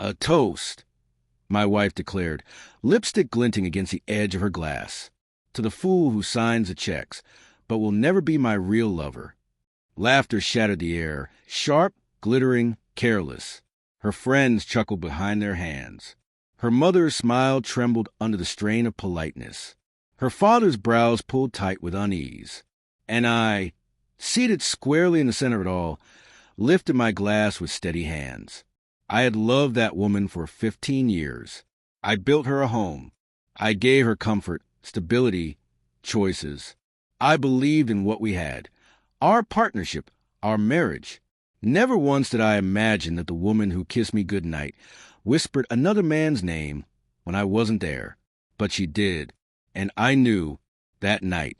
A toast, my wife declared, lipstick glinting against the edge of her glass. To the fool who signs the checks, but will never be my real lover. Laughter shattered the air, sharp, glittering, careless. Her friends chuckled behind their hands. Her mother's smile trembled under the strain of politeness. Her father's brows pulled tight with unease. And I, seated squarely in the center of it all, lifted my glass with steady hands. I had loved that woman for 15 years. I built her a home. I gave her comfort, stability, choices. I believed in what we had. Our partnership, our marriage. Never once did I imagine that the woman who kissed me goodnight whispered another man's name when I wasn't there. But she did. And I knew, that night,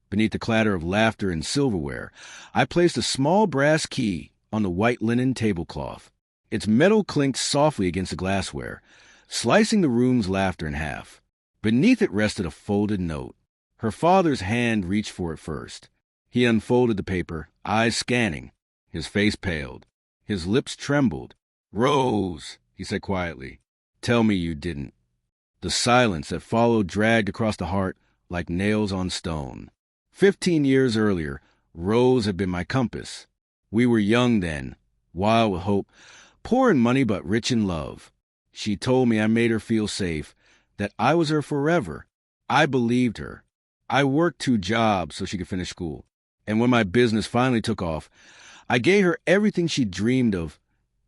beneath the clatter of laughter and silverware, I placed a small brass key on the white linen tablecloth. Its metal clinked softly against the glassware, slicing the room's laughter in half. Beneath it rested a folded note. Her father's hand reached for it first. He unfolded the paper, eyes scanning. His face paled. His lips trembled. "Rose," he said quietly, "tell me you didn't." The silence that followed dragged across the heart like nails on stone. 15 years earlier, Rose had been my compass. We were young then, wild with hope, poor in money but rich in love. She told me I made her feel safe, that I was her forever. I believed her. I worked 2 jobs so she could finish school. And when my business finally took off, I gave her everything she dreamed of.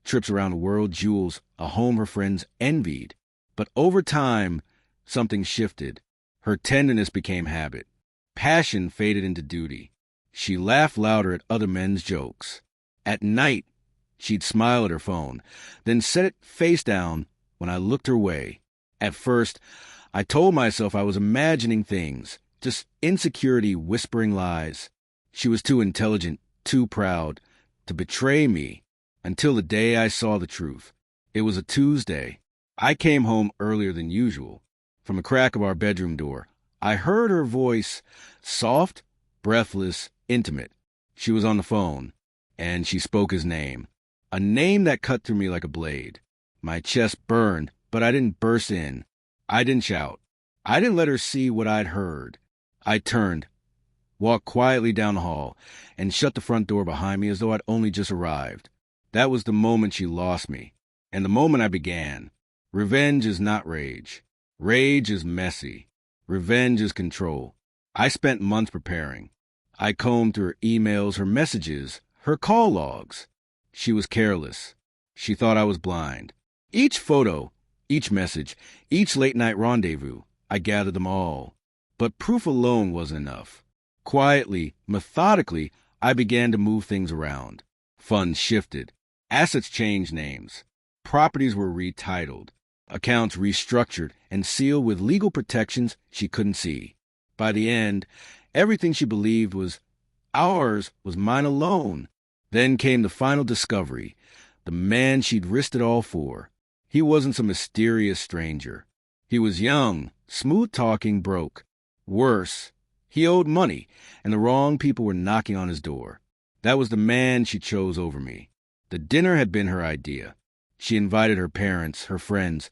Trips around the world, jewels, a home her friends envied. But over time, something shifted. Her tenderness became habit. Passion faded into duty. She laughed louder at other men's jokes. At night, she'd smile at her phone, then set it face down when I looked her way. At first, I told myself I was imagining things, just insecurity whispering lies. She was too intelligent, too proud, to betray me, until the day I saw the truth. It was a Tuesday. I came home earlier than usual. From the crack of our bedroom door, I heard her voice, soft, breathless, intimate. She was on the phone, and she spoke his name. A name that cut through me like a blade. My chest burned, but I didn't burst in. I didn't shout. I didn't let her see what I'd heard. I turned, walked quietly down the hall, and shut the front door behind me as though I'd only just arrived. That was the moment she lost me, and the moment I began. Revenge is not rage. Rage is messy. Revenge is control. I spent months preparing. I combed through her emails, her messages, her call logs. She was careless. She thought I was blind. Each photo, each message, each late-night rendezvous, I gathered them all. But proof alone wasn't enough. Quietly, methodically, I began to move things around. Funds shifted. Assets changed names. Properties were retitled. Accounts restructured and sealed with legal protections she couldn't see. By the end, everything she believed was ours was mine alone. Then came the final discovery. The man she'd risked it all for. He wasn't some mysterious stranger. He was young, smooth-talking, broke. Worse, he owed money, and the wrong people were knocking on his door. That was the man she chose over me. The dinner had been her idea. She invited her parents, her friends.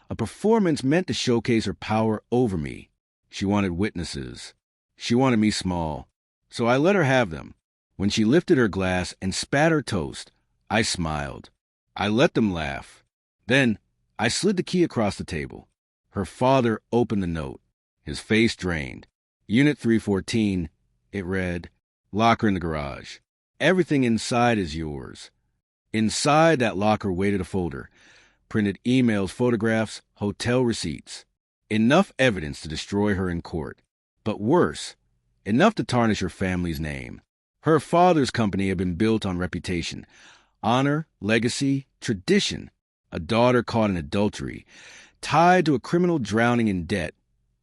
A performance meant to showcase her power over me. She wanted witnesses. She wanted me small. So I let her have them. When she lifted her glass and spat her toast, I smiled. I let them laugh. Then I slid the key across the table. Her father opened the note. His face drained. Unit 314, it read, locker in the garage. Everything inside is yours. Inside that locker waited a folder. Printed emails, photographs, hotel receipts. Enough evidence to destroy her in court. But worse, enough to tarnish her family's name. Her father's company had been built on reputation, honor, legacy, tradition. A daughter caught in adultery, tied to a criminal drowning in debt.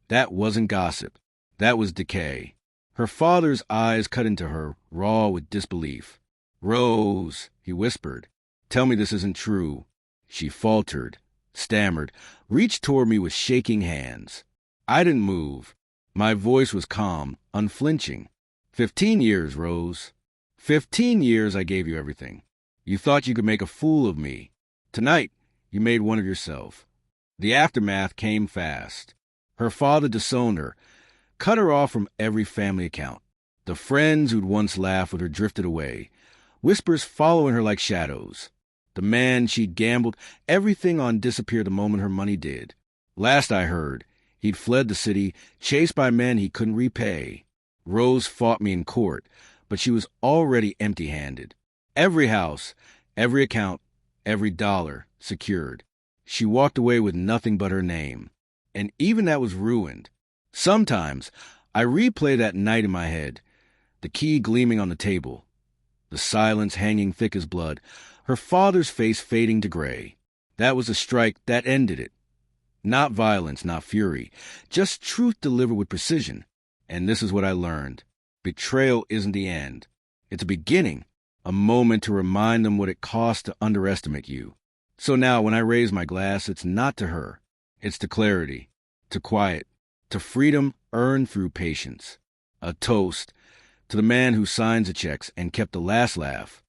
That wasn't gossip. That was decay. Her father's eyes cut into her, raw with disbelief. "Rose," he whispered, "tell me this isn't true." She faltered, stammered, reached toward me with shaking hands. I didn't move. My voice was calm, unflinching. 15 years, Rose. 15 years I gave you everything. You thought you could make a fool of me. Tonight, You made one of yourself. The aftermath came fast. Her father disowned her, cut her off from every family account. The friends who'd once laughed with her drifted away, whispers following her like shadows. The man she'd gambled everything on disappeared the moment her money did. Last I heard, he'd fled the city, chased by men he couldn't repay. Rose fought me in court, but she was already empty-handed. Every house, every account, every dollar secured. She walked away with nothing but her name. And even that was ruined. Sometimes I replay that night in my head, the key gleaming on the table, the silence hanging thick as blood, her father's face fading to gray. That was a strike that ended it. Not violence, not fury, just truth delivered with precision. And this is what I learned. Betrayal isn't the end. It's a beginning, a moment to remind them what it costs to underestimate you. So now when I raise my glass, it's not to her. It's to clarity, to quiet, to freedom earned through patience. A toast to the man who signs the checks and kept the last laugh